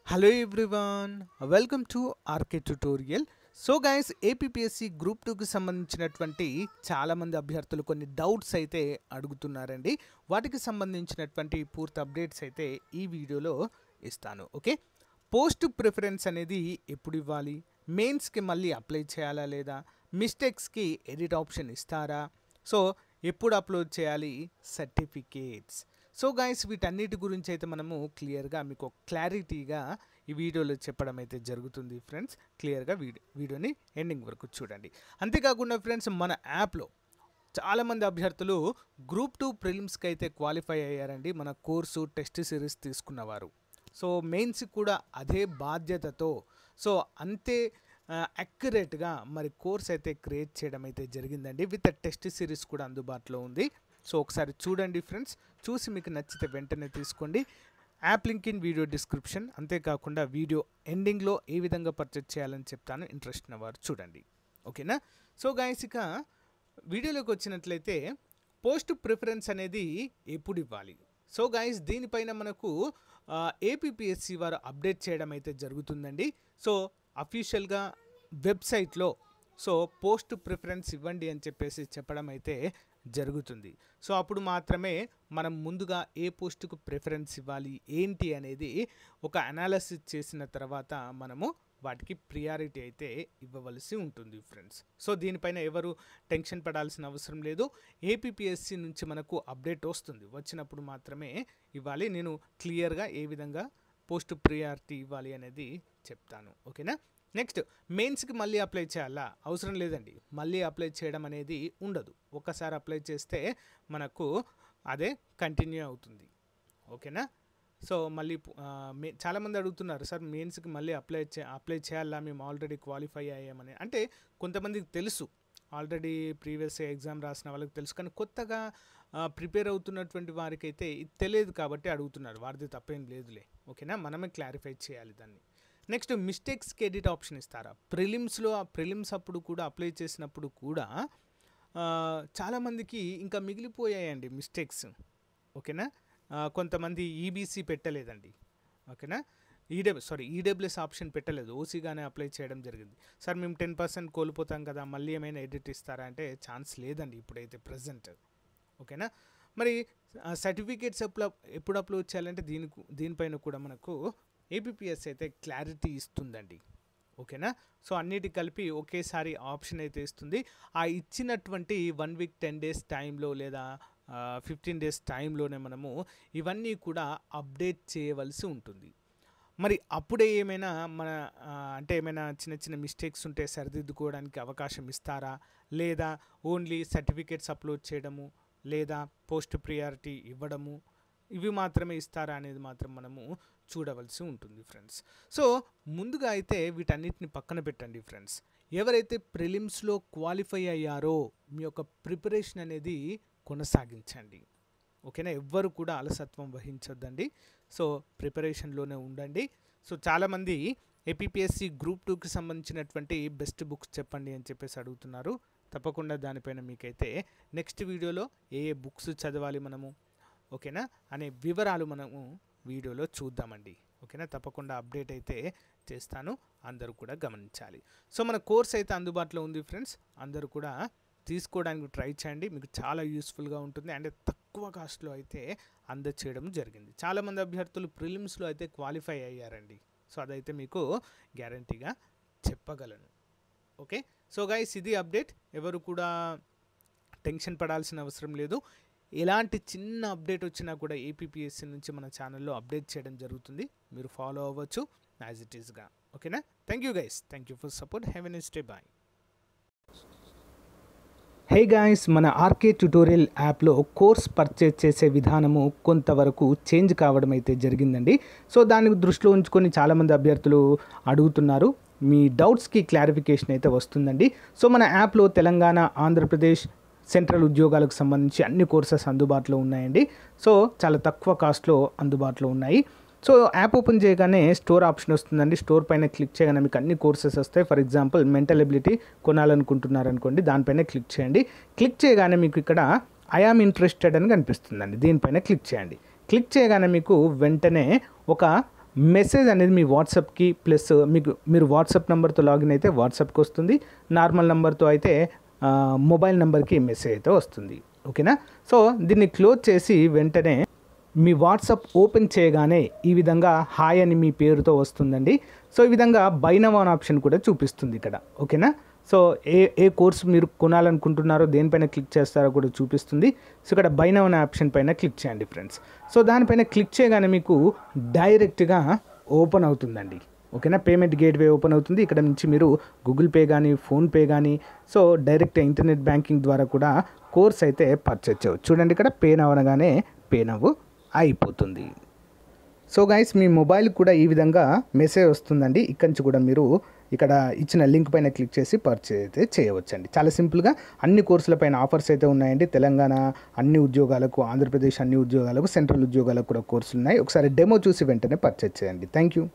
Hello everyone, welcome to RK tutorial. So guys APPSC group 2కి సంబంధించినటువంటి చాలామంది అభ్యర్థులు కొన్ని డౌట్స్ అయితే అడుగుతున్నారండి. వాటికి సంబంధించినటువంటి పూర్తి అప్డేట్స్ అయితే ఈ వీడియోలో ఇస్తాను. ఓకే, పోస్ట్ ప్రిఫరెన్స్ అనేది ఎప్పుడు ఇవ్వాలి, మెయిన్స్కి మళ్ళీ అప్లై చేయాలా లేదా, మిస్టేక్స్కి ఎడిట్ ఆప్షన్ ఇస్తారా, సో ఎప్పుడు అప్లోడ్ చేయాలి, సర్టిఫికేట్స్. సో గైస్ వీటన్నిటి గురించి అయితే మనము క్లియర్గా మీకు క్లారిటీగా ఈ వీడియోలో చెప్పడం అయితే జరుగుతుంది ఫ్రెండ్స్. క్లియర్గా వీడియోని ఎండింగ్ వరకు చూడండి. అంతేకాకుండా ఫ్రెండ్స్, మన యాప్లో చాలామంది అభ్యర్థులు గ్రూప్ 2 ప్రిలిమ్స్కి అయితే క్వాలిఫై అయ్యారండి. మన కోర్సు టెస్ట్ సిరీస్ తీసుకున్నవారు. సో మెయిన్స్ కూడా అదే బాధ్యతతో సో అంతే యాక్యురేట్గా మరి కోర్స్ అయితే క్రియేట్ చేయడం అయితే జరిగిందండి. విత్ టెస్ట్ సిరీస్ కూడా అందుబాటులో ఉంది. సో ఒకసారి చూడండి ఫ్రెండ్స్, చూసి మీకు నచ్చితే వెంటనే తీసుకోండి. App link in video description. అంతేకాకుండా వీడియో ఎండింగ్లో ఏ విధంగా పర్చేజ్ చేయాలని చెప్తాను, ఇంట్రెస్ట్ ఉన్న వారు చూడండి. ఓకేనా? సో గైస్ ఇక వీడియోలోకి వచ్చినట్లయితే పోస్ట్ ప్రిఫరెన్స్ అనేది ఎప్పుడు ఇవ్వాలి. సో గైస్ దీనిపైన మనకు ఏపీపీఎస్సీ వారు అప్డేట్ చేయడం అయితే జరుగుతుందండి. సో అఫీషియల్గా వెబ్సైట్లో సో పోస్ట్ ప్రిఫరెన్స్ ఇవ్వండి అని చెప్పేసి చెప్పడం అయితే జరుగుతుంది. సో అప్పుడు మాత్రమే మనం ముందుగా ఏ పోస్టుకు ప్రిఫరెన్స్ ఇవ్వాలి ఏంటి అనేది ఒక అనాలిసిస్ చేసిన తర్వాత మనము వాటికి ప్రియారిటీ అయితే ఇవ్వవలసి ఉంటుంది ఫ్రెండ్స్. సో దీనిపైన ఎవరు టెన్షన్ పడాల్సిన అవసరం లేదు. ఏపీపీఎస్సీ నుంచి మనకు అప్డేట్ వస్తుంది, వచ్చినప్పుడు మాత్రమే ఇవ్వాలి. నేను క్లియర్గా ఏ విధంగా పోస్ట్ ప్రియారిటీ ఇవ్వాలి అనేది చెప్తాను. ఓకేనా? నెక్స్ట్, మెయిన్స్కి మళ్ళీ అప్లై చేయాలా? అవసరం లేదండి, మళ్ళీ అప్లై చేయడం అనేది ఉండదు. ఒక్కసారి అప్లై చేస్తే మనకు అదే కంటిన్యూ అవుతుంది. ఓకేనా? సో మళ్ళీ చాలామంది అడుగుతున్నారు, సార్ మెయిన్స్కి మళ్ళీ అప్లై చేయాలా, మేము ఆల్రెడీ క్వాలిఫై అయ్యామని. అంటే కొంతమందికి తెలుసు, ఆల్రెడీ ప్రీవియస్ ఎగ్జామ్ రాసిన వాళ్ళకి తెలుసు, కానీ కొత్తగా ప్రిపేర్ అవుతున్నటువంటి వారికి అయితే ఇది తెలియదు కాబట్టి అడుగుతున్నారు. వారిది తప్పేం లేదులే. ఓకేనా? మనమే క్లారిఫై చేయాలి దాన్ని. నెక్స్ట్, మిస్టేక్స్కి ఎడిట్ ఆప్షన్ ఇస్తారా? ప్రిలిమ్స్ అప్పుడు కూడా అప్లై చేసినప్పుడు కూడా చాలామందికి ఇంకా మిగిలిపోయాయండి మిస్టేక్స్. ఓకేనా? కొంతమంది ఈబీసీ పెట్టలేదండి. ఓకేనా? ఈడబ్ల్యూఎస్ ఆప్షన్ పెట్టలేదు, ఓసీగానే అప్లై చేయడం జరిగింది. సార్ మేము 10% కోల్పోతాం కదా, మళ్ళీ ఏమైనా ఎడిట్ ఇస్తారా అంటే ఛాన్స్ లేదండి ఇప్పుడైతే ప్రజెంట్. ఓకేనా? మరి సర్టిఫికేట్స్ ఎప్పుడు అప్లోడ్ చేయాలంటే దీనిపైన కూడా మనకు ఏపీపీఎస్సీ అయితే క్లారిటీ ఇస్తుందండి. ఓకేనా? సో అన్నిటి కలిపి ఒకేసారి ఆప్షన్ అయితే ఇస్తుంది. ఆ ఇచ్చినటువంటి 1 వీక్ 10 డేస్ టైంలో లేదా 15 డేస్ టైంలోనే మనము ఇవన్నీ కూడా అప్డేట్ చేయవలసి ఉంటుంది. మరి అప్పుడే ఏమైనా అంటే ఏమైనా చిన్న చిన్న మిస్టేక్స్ ఉంటే సరిదిద్దుకోవడానికి అవకాశం ఇస్తారా, లేదా ఓన్లీ సర్టిఫికేట్స్ అప్లోడ్ చేయడము లేదా పోస్ట్ ప్రియారిటీ ఇవ్వడము ఇవి మాత్రమే ఇస్తారా అనేది మాత్రం మనము చూడవలసి ఉంటుంది ఫ్రెండ్స్. సో ముందుగా అయితే వీటన్నిటిని పక్కన పెట్టండి ఫ్రెండ్స్. ఎవరైతే ప్రిలిమ్స్లో క్వాలిఫై అయ్యారో మీ యొక్క ప్రిపరేషన్ అనేది కొనసాగించండి. ఓకేనా? ఎవ్వరు కూడా అలసత్వం వహించొద్దండి. సో ప్రిపరేషన్లోనే ఉండండి. సో చాలామంది ఏపీపీఎస్సీ గ్రూప్ 2కి సంబంధించినటువంటి బెస్ట్ బుక్స్ చెప్పండి అని చెప్పేసి అడుగుతున్నారు. తప్పకుండా దానిపైన మీకైతే నెక్స్ట్ వీడియోలో ఏ బుక్స్ చదవాలి మనము, ఓకేనా, అనే వివరాలు మనము వీడియోలో చూద్దామండి. ఓకేనా? తప్పకుండా అప్డేట్ అయితే చేస్తాను, అందరూ కూడా గమనించాలి. సో మన కోర్స్ అయితే అందుబాటులో ఉంది ఫ్రెండ్స్, అందరూ కూడా తీసుకోవడానికి ట్రై చేయండి. మీకు చాలా యూస్ఫుల్గా ఉంటుంది అండ్ తక్కువ కాస్ట్లో అయితే అందచేయడం జరిగింది. చాలామంది అభ్యర్థులు ప్రిలిమ్స్లో అయితే క్వాలిఫై అయ్యారండి. సో అదైతే మీకు గ్యారంటీగా చెప్పగలను. ఓకే, సో గైస్ ఇది అప్డేట్. ఎవరు కూడా టెన్షన్ పడాల్సిన అవసరం లేదు. ఎలాంటి చిన్న అప్డేట్ వచ్చినా కూడా ఏపీపీఎస్సీ నుంచి మన ఛానల్లో అప్డేట్ చేయడం జరుగుతుంది. మీరు ఫాలో అవ్వచ్చు యాజ్ ఇట్ ఈస్గా. ఓకేనా? Thank you guys, thank you for support. Have a nice day, bye. Hey guys, మన ఆర్కే ట్యుటోరియల్ యాప్లో కోర్స్ పర్చేజ్ చేసే విధానము కొంతవరకు చేంజ్ కావడం అయితే జరిగిందండి. సో దాన్ని దృష్టిలో ఉంచుకొని చాలామంది అభ్యర్థులు అడుగుతున్నారు. మీ డౌట్స్కి క్లారిఫికేషన్ అయితే వస్తుందండి. సో మన యాప్లో తెలంగాణ, ఆంధ్రప్రదేశ్, సెంట్రల్ ఉద్యోగాలకు సంబంధించి అన్ని కోర్సెస్ అందుబాటులో ఉన్నాయండి. సో చాలా తక్కువ కాస్ట్లో అందుబాటులో ఉన్నాయి. సో యాప్ ఓపెన్ చేయగానే స్టోర్ ఆప్షన్ వస్తుందండి. స్టోర్ పైన క్లిక్ చేయగానే మీకు అన్ని కోర్సెస్ వస్తాయి. ఫర్ ఎగ్జాంపుల్ మెంటల్ ఎబిలిటీ కొనాలనుకుంటున్నారనుకోండి, దానిపైన క్లిక్ చేయండి. క్లిక్ చేయగానే మీకు ఇక్కడ ఐ యామ్ ఇంట్రెస్టెడ్ అని కనిపిస్తుందండి. దీనిపైన క్లిక్ చేయండి. క్లిక్ చేయగానే మీకు వెంటనే ఒక మెసేజ్ అనేది మీ వాట్సాప్కి ప్లస్ మీరు వాట్సాప్ నెంబర్తో లాగిన్ అయితే వాట్సాప్కి వస్తుంది, నార్మల్ నెంబర్తో అయితే మొబైల్ నెంబర్కి మెసేజ్ అయితే వస్తుంది. ఓకేనా. సో దీన్ని క్లోజ్ చేసి వెంటనే మీ వాట్సాప్ ఓపెన్ చేయగానే ఈ విధంగా హాయ్ అని మీ పేరుతో వస్తుందండి. సో ఈ విధంగా బై నౌ అనే ఆప్షన్ కూడా చూపిస్తుంది ఇక్కడ. ఓకేనా. సో ఏ కోర్స్ మీరు కొనాలనుకుంటున్నారో దేనిపైన క్లిక్ చేస్తారో కూడా చూపిస్తుంది. సో ఇక్కడ బై నౌ అనే ఆప్షన్ పైన క్లిక్ చేయండి ఫ్రెండ్స్. సో దానిపైన క్లిక్ చేయగానే మీకు డైరెక్ట్గా ఓపెన్ అవుతుందండి. ఓకేనా. పేమెంట్ గేట్వే ఓపెన్ అవుతుంది. ఇక్కడ నుంచి మీరు గూగుల్ పే కానీ ఫోన్పే కానీ సో డైరెక్ట్ ఇంటర్నెట్ బ్యాంకింగ్ ద్వారా కూడా కోర్స్ అయితే పర్చేజ్ చేయవచ్చు. చూడండి ఇక్కడ పే నౌ అనగానే పే నౌ అయిపోతుంది. సో గైస్ మీ మొబైల్ కూడా ఈ విధంగా మెసేజ్ వస్తుందండి. ఇక్కడి నుంచి కూడా మీరు ఇక్కడ ఇచ్చిన లింక్ పైన క్లిక్ చేసి పర్చేజ్ అయితే చేయవచ్చండి. చాలా సింపుల్గా అన్ని కోర్సులపైన ఆఫర్స్ అయితే ఉన్నాయండి. తెలంగాణ అన్ని ఉద్యోగాలకు, ఆంధ్రప్రదేశ్ అన్ని ఉద్యోగాలకు, సెంట్రల్ ఉద్యోగాలకు కూడా కోర్సులు ఉన్నాయి. ఒకసారి డెమో చూసి వెంటనే పర్చేజ్ చేయండి. Thank you.